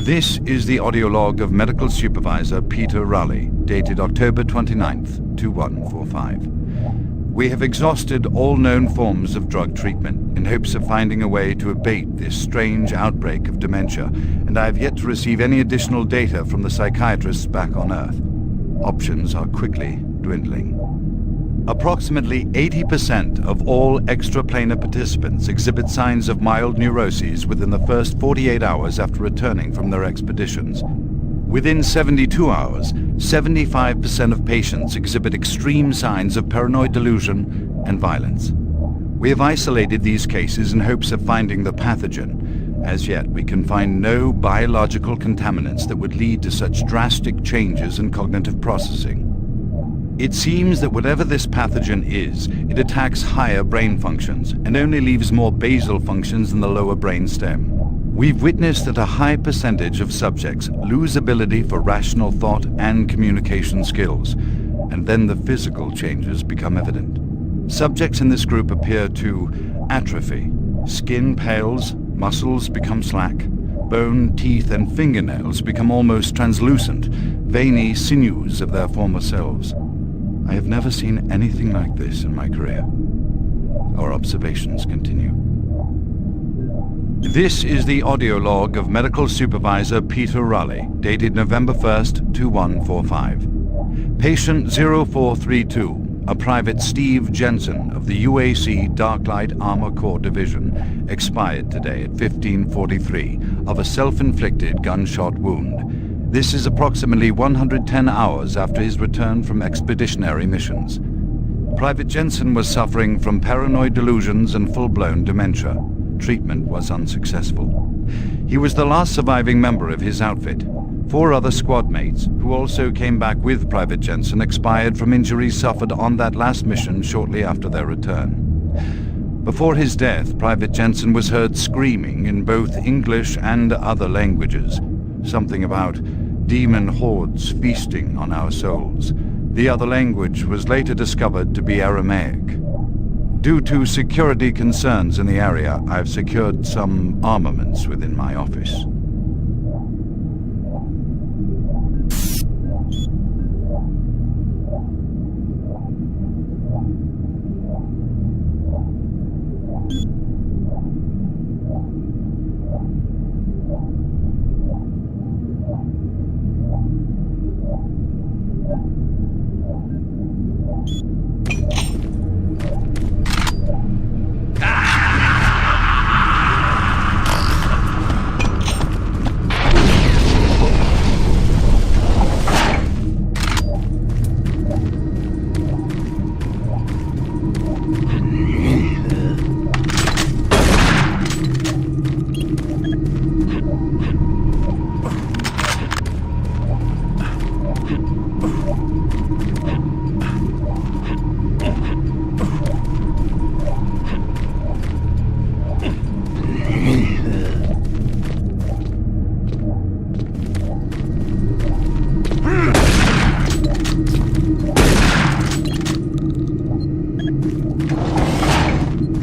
This is the audio log of Medical Supervisor Peter Raleigh, dated October 29th, 2145. We have exhausted all known forms of drug treatment in hopes of finding a way to abate this strange outbreak of dementia, and I have yet to receive any additional data from the psychiatrists back on Earth. Options are quickly dwindling. Approximately 80% of all extraplanar participants exhibit signs of mild neuroses within the first 48 hours after returning from their expeditions. Within 72 hours, 75% of patients exhibit extreme signs of paranoid delusion and violence. We have isolated these cases in hopes of finding the pathogen. As yet, we can find no biological contaminants that would lead to such drastic changes in cognitive processing. It seems that whatever this pathogen is, it attacks higher brain functions and only leaves more basal functions in the lower brain stem. We've witnessed that a high percentage of subjects lose ability for rational thought and communication skills, and then the physical changes become evident. Subjects in this group appear to atrophy. Skin pales, muscles become slack, bone, teeth, and fingernails become almost translucent, veiny sinews of their former selves. I have never seen anything like this in my career. Our observations continue. This is the audio log of Medical Supervisor Peter Raleigh, dated November 1st, 2145. Patient 0432, a Private Steve Jensen of the UAC Dark Light Armor Corps Division, expired today at 15:43 of a self-inflicted gunshot wound. This is approximately 110 hours after his return from expeditionary missions. Private Jensen was suffering from paranoid delusions and full-blown dementia. Treatment was unsuccessful. He was the last surviving member of his outfit. 4 other squad mates, who also came back with Private Jensen, expired from injuries suffered on that last mission shortly after their return. Before his death, Private Jensen was heard screaming in both English and other languages, something about demon hordes feasting on our souls. The other language was later discovered to be Aramaic. Due to security concerns in the area, I've secured some armaments within my office.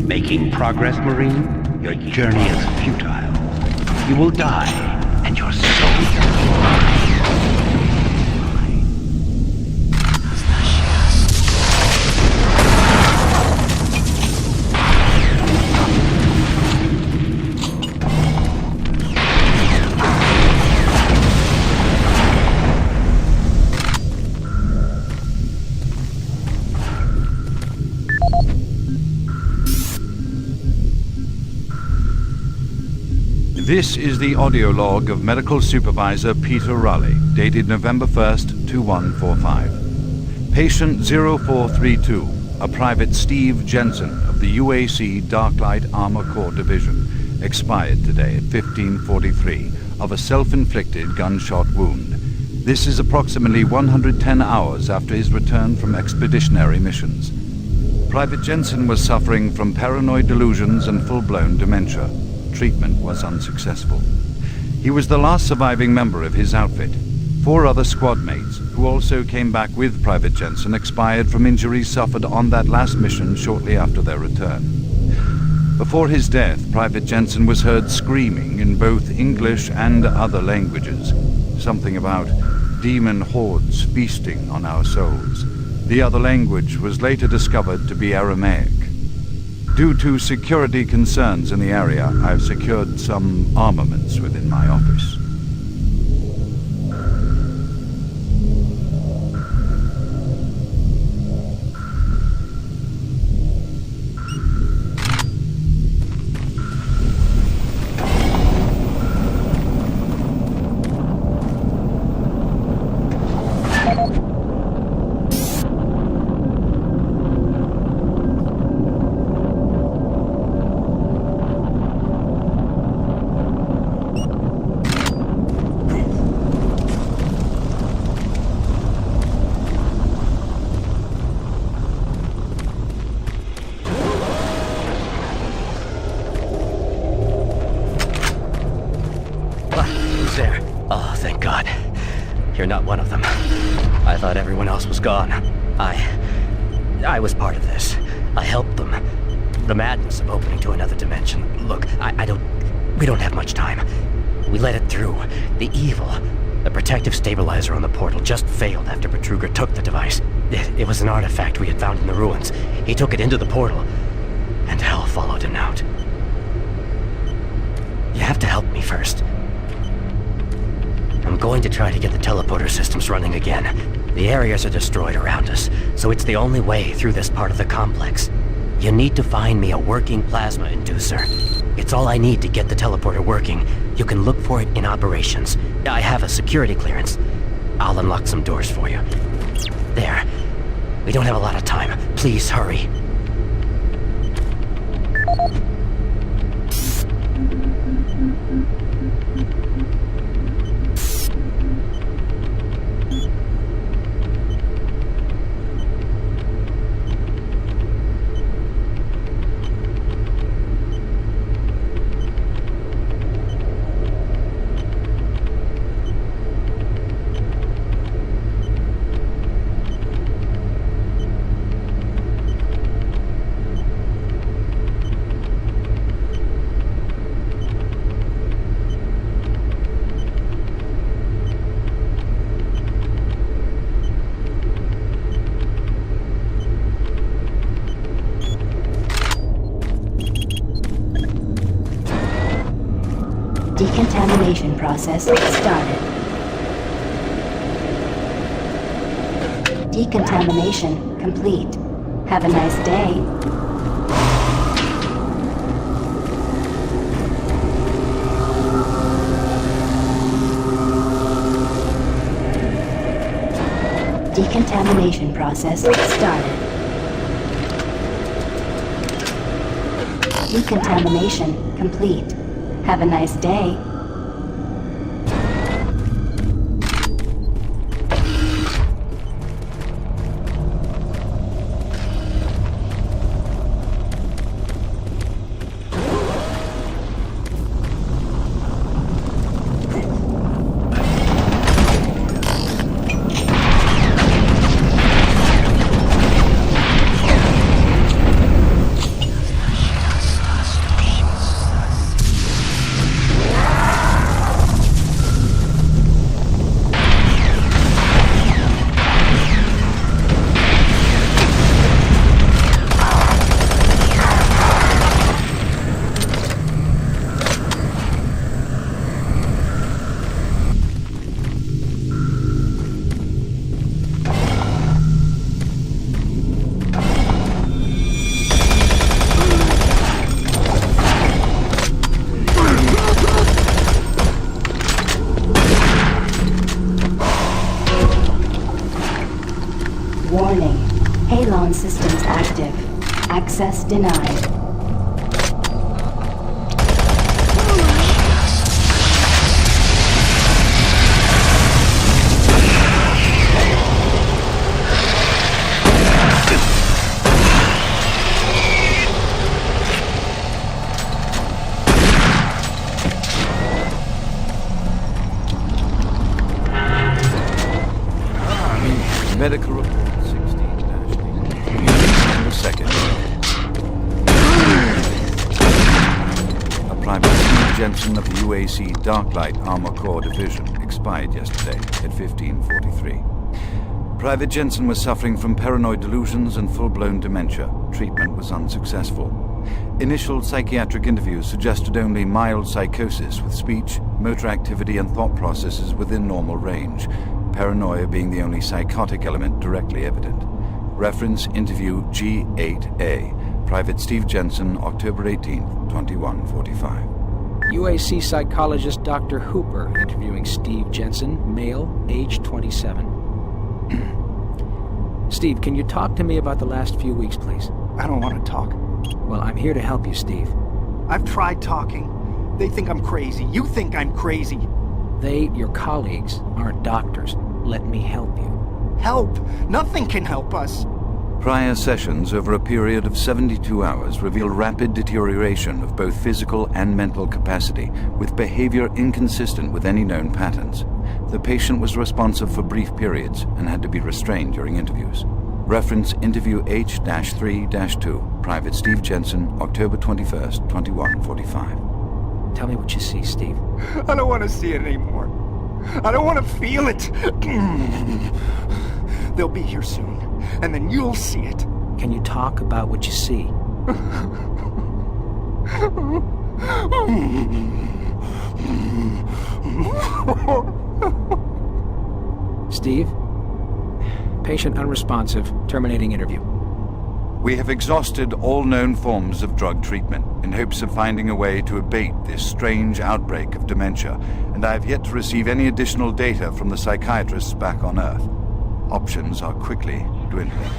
Making progress, Marine? Your journey is futile. You will die, and your soul will be mine. This is the audio log of Medical Supervisor Peter Raleigh, dated November 1st, 2145. Patient 0432, a Private Steve Jensen of the UAC Dark Light Armor Corps Division, expired today at 15:43 of a self-inflicted gunshot wound. This is approximately 110 hours after his return from expeditionary missions. Private Jensen was suffering from paranoid delusions and full-blown dementia. Treatment was unsuccessful. He was the last surviving member of his outfit. 4 other squad mates, who also came back with Private Jensen, expired from injuries suffered on that last mission shortly after their return. Before his death, Private Jensen was heard screaming in both English and other languages, something about demon hordes feasting on our souls. The other language was later discovered to be Aramaic. Due to security concerns in the area, I've secured some armaments within my office. There. Oh, thank God. You're not one of them. I thought everyone else was gone. I was part of this. I helped them. The madness of opening to another dimension. Look, we don't have much time. We let it through. The evil, the protective stabilizer on the portal just failed after Betruger took the device. It was an artifact we had found in the ruins. He took it into the portal, and hell followed him out. You have to help me first. I'm going to try to get the teleporter systems running again. The areas are destroyed around us, so it's the only way through this part of the complex. You need to find me a working plasma inducer. It's all I need to get the teleporter working. You can look for it in operations. I have a security clearance. I'll unlock some doors for you. There. We don't have a lot of time. Please hurry. Decontamination process started. Decontamination complete. Have a nice day. Decontamination process started. Decontamination complete. Have a nice day. Warning. Halon systems active. Access denied. Medical report 16-8. In a second. Jensen of the UAC Darklight Armor Corps Division expired yesterday at 15:43. Private Jensen was suffering from paranoid delusions and full-blown dementia. Treatment was unsuccessful. Initial psychiatric interviews suggested only mild psychosis with speech, motor activity, and thought processes within normal range, paranoia being the only psychotic element directly evident. Reference interview G8A. Private Steve Jensen, October 18, 2145. UAC psychologist Dr. Hooper interviewing Steve Jensen, male, age 27. Steve, can you talk to me about the last few weeks, please? I don't want to talk. Well, I'm here to help you, Steve. I've tried talking. They think I'm crazy. You think I'm crazy. They, your colleagues, aren't doctors. Let me help you. Help! Nothing can help us. Prior sessions over a period of 72 hours reveal rapid deterioration of both physical and mental capacity, with behavior inconsistent with any known patterns. The patient was responsive for brief periods and had to be restrained during interviews. Reference interview H-3-2, Private Steve Jensen, October 21st, 2145. Tell me what you see, Steve. I don't want to see it anymore. I don't want to feel it. They'll be here soon, and then you'll see it. Can you talk about what you see? Steve? Patient unresponsive. Terminating interview. We have exhausted all known forms of drug treatment in hopes of finding a way to abate this strange outbreak of dementia, and I have yet to receive any additional data from the psychiatrists back on Earth. Options are quickly dwindling.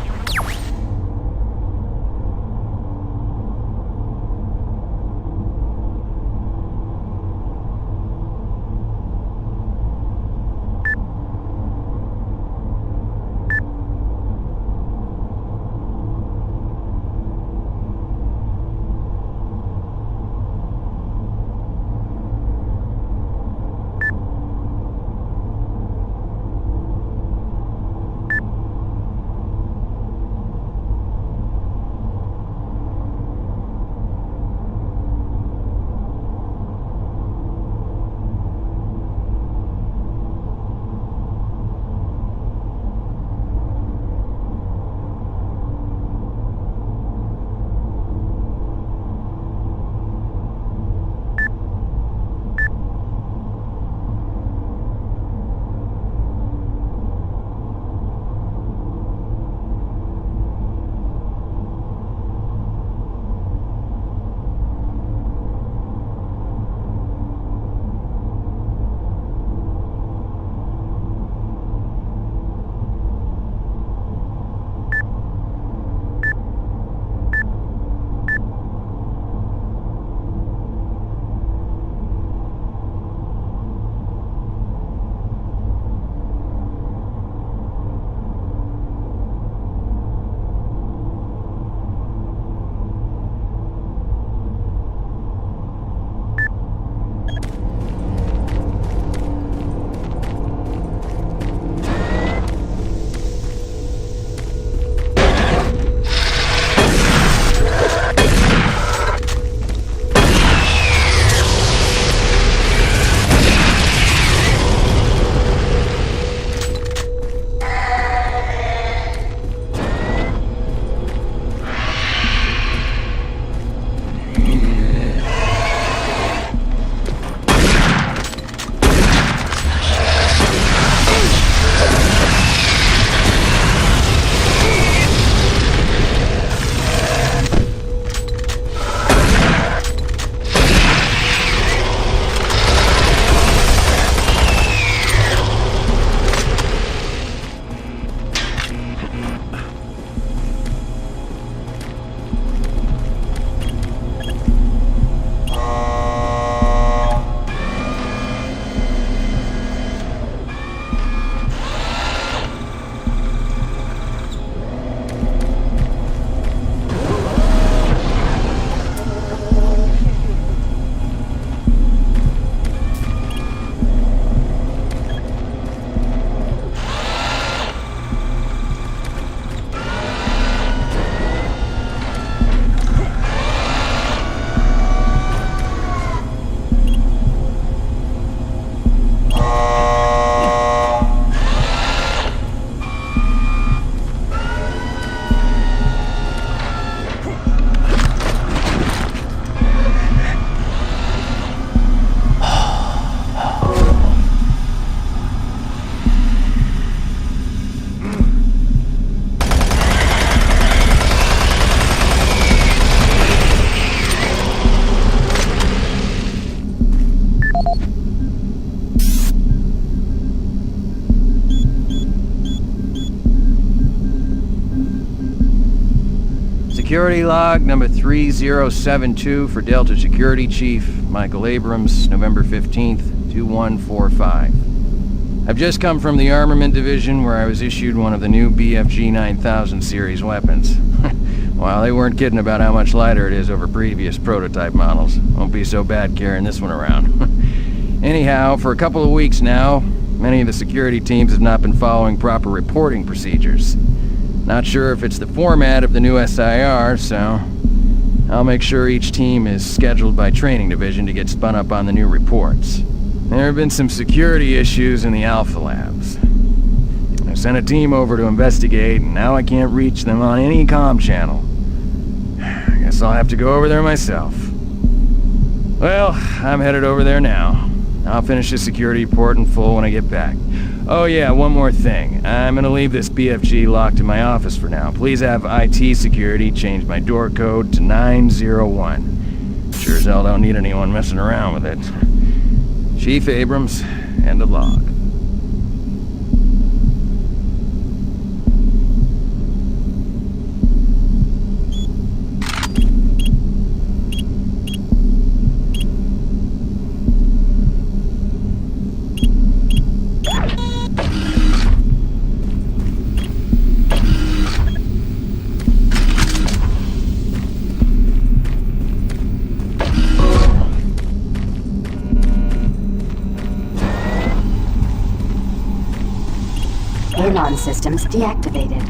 Security log number 3072 for Delta Security Chief Michael Abrams, November 15th, 2145. I've just come from the Armament Division where I was issued one of the new BFG 9000 series weapons. Well, they weren't kidding about how much lighter it is over previous prototype models. Won't be so bad carrying this one around. Anyhow, for a couple of weeks now, many of the security teams have not been following proper reporting procedures. Not sure if it's the format of the new SIR, so I'll make sure each team is scheduled by Training Division to get spun up on the new reports. There have been some security issues in the Alpha Labs. I sent a team over to investigate, and now I can't reach them on any comm channel. I guess I'll have to go over there myself. Well, I'm headed over there now. I'll finish the security report in full when I get back. Oh yeah, one more thing. I'm gonna leave this BFG locked in my office for now. Please have IT security change my door code to 901. Sure as hell don't need anyone messing around with it. Chief Abrams, end of log. Anon systems deactivated.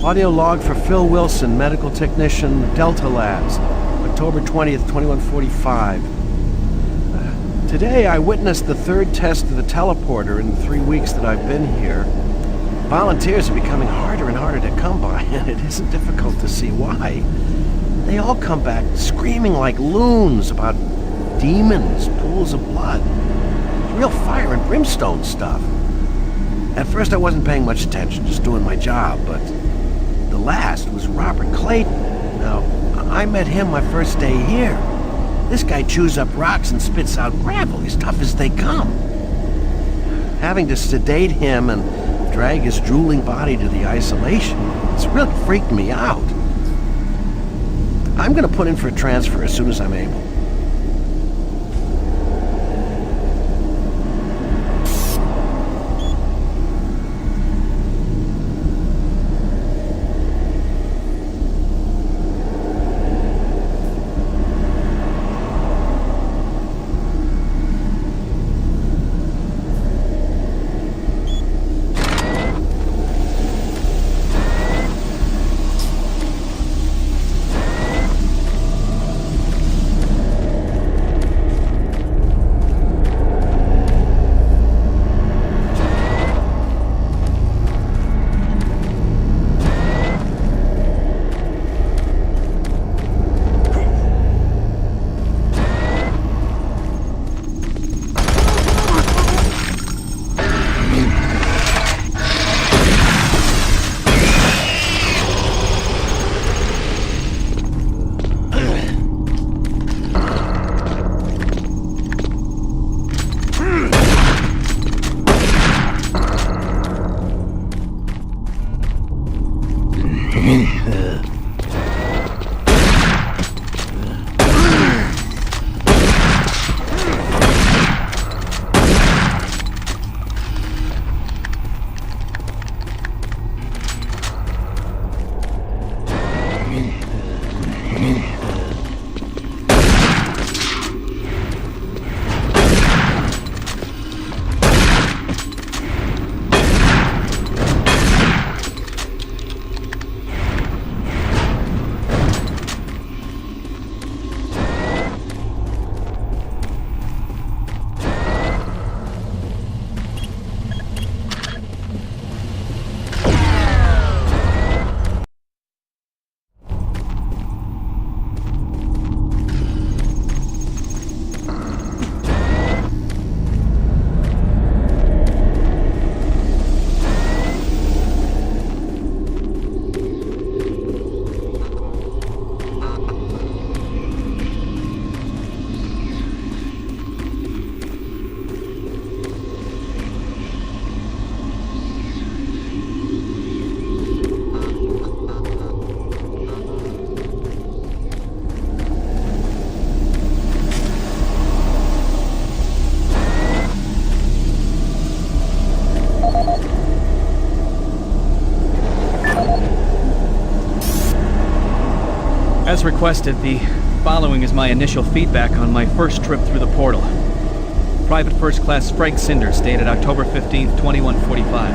Audio log for Phil Wilson, medical technician, Delta Labs, October 20th, 2145. Today I witnessed the third test of the teleporter in the 3 weeks that I've been here. Volunteers are becoming harder and harder to come by, and it isn't difficult to see why. They all come back screaming like loons about demons, pools of blood. Real fire and brimstone stuff. At first I wasn't paying much attention, just doing my job, but the last was Robert Clayton. Now, I met him my first day here. This guy chews up rocks and spits out gravel. He's tough as they come. Having to sedate him and drag his drooling body to the isolation, it's really freaked me out. I'm gonna put in for a transfer as soon as I'm able. As requested, the following is my initial feedback on my first trip through the portal. Private First Class Frank Cinders, dated October 15th, 2145.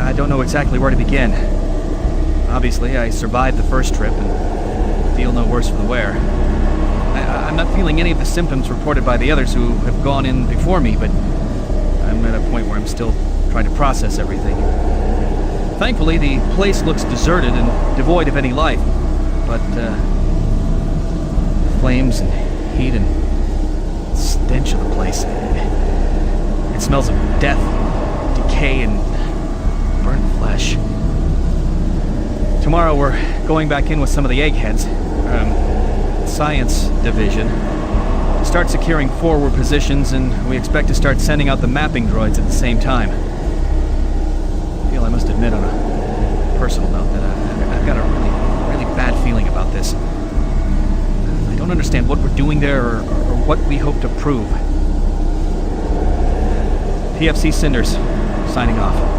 I don't know exactly where to begin. Obviously, I survived the first trip and feel no worse for the wear. I'm not feeling any of the symptoms reported by the others who have gone in before me, but I'm at a point where I'm still trying to process everything. Thankfully, the place looks deserted and devoid of any life, but flames and heat and stench of the place. It smells of death, decay, and burnt flesh. Tomorrow we're going back in with some of the eggheads, Science Division, to start securing forward positions, and we expect to start sending out the mapping droids at the same time. I must admit on a personal note that I've got a really bad feeling about this. I don't understand what we're doing there or what we hope to prove. PFC Cinders, signing off.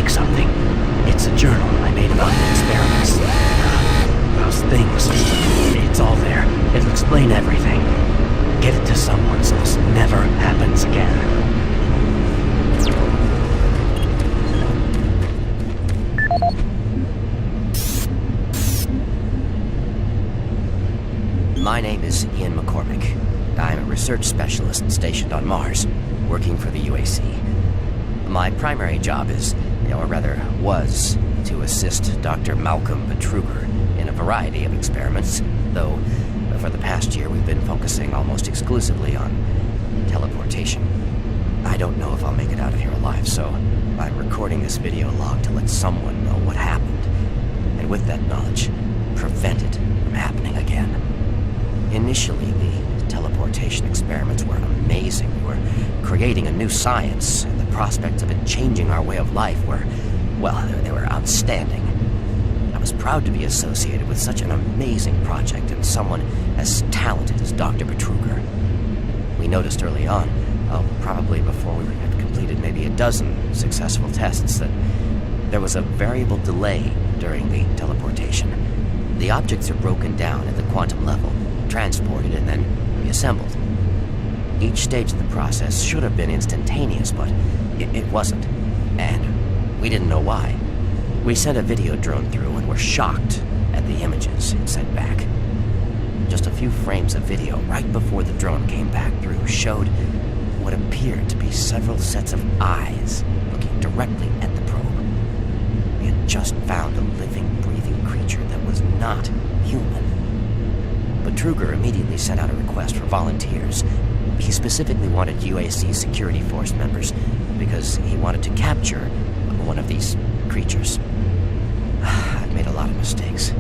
make something. It's a journal I made about the experiments. Those things. It's all there. It'll explain everything. Get it to someone so this never happens again. My name is Ian McCormick. I'm a research specialist stationed on Mars, working for the UAC. My primary job is, or rather was, to assist Dr. Malcolm Betruger in a variety of experiments, though for the past year we've been focusing almost exclusively on teleportation. I don't know if I'll make it out of here alive, so I'm recording this video log to let someone know what happened, and with that knowledge, prevent it from happening again. Initially, the teleportation experiments were amazing. We were creating a new science, and the prospects of it changing our way of life were, well, they were outstanding. I was proud to be associated with such an amazing project and someone as talented as Dr. Betruger. We noticed early on, probably before we had completed maybe a dozen successful tests, that there was a variable delay during the teleportation. The objects are broken down at the quantum level, transported, and then reassembled. Each stage of the process should have been instantaneous, but it wasn't. And we didn't know why. We sent a video drone through and were shocked at the images it sent back. Just a few frames of video right before the drone came back through showed what appeared to be several sets of eyes looking directly at the probe. We had just found a living, breathing creature that was not human. Betruger immediately sent out a request for volunteers. He specifically wanted UAC security force members because he wanted to capture one of these creatures. I've made a lot of mistakes,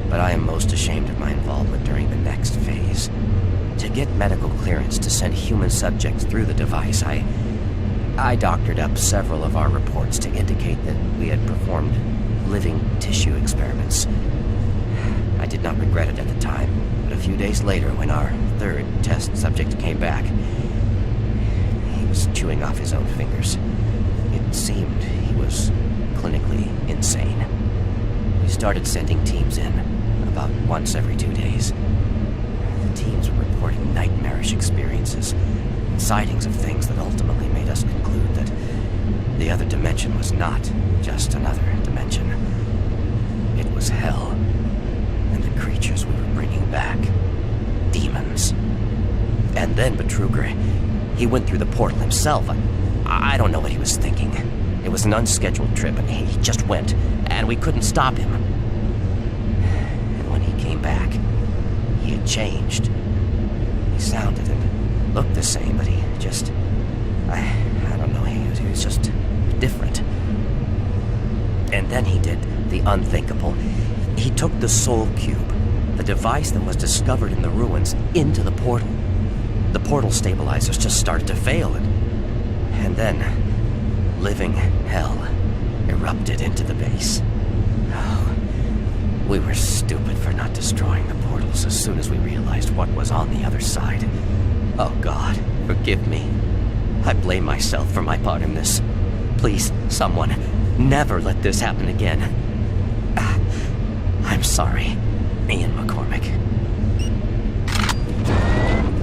but I am most ashamed of my involvement during the next phase. To get medical clearance to send human subjects through the device, I doctored up several of our reports to indicate that we had performed living tissue experiments. I did not regret it at the time, but a few days later, when our third test subject came back, he was chewing off his own fingers. It seemed he was clinically insane. We started sending teams in, about once every 2 days. The teams were reporting nightmarish experiences, and sightings of things that ultimately made us conclude that the other dimension was not just another dimension. It was hell, and the creatures we were bringing back, demons. And then Betruger, he went through the portal himself. I don't know what he was thinking. It was an unscheduled trip, and he just went, and we couldn't stop him. And when he came back, he had changed. He sounded and looked the same, but he just... I don't know, he was just different. And then he did the unthinkable. He took the Soul Cube, the device that was discovered in the ruins, into the portal. The portal stabilizers just started to fail, and then living hell erupted into the base. Oh, we were stupid for not destroying the portals as soon as we realized what was on the other side. Oh God, forgive me. I blame myself for my part in this. Please, someone, never let this happen again. I'm sorry, Ian McCormick.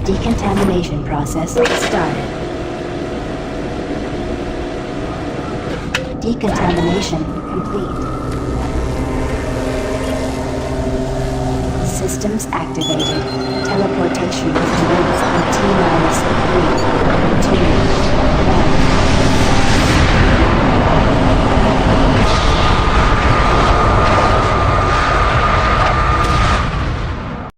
Decontamination process started. Decontamination complete. Systems activated. Teleportation commenced in T-3, 2,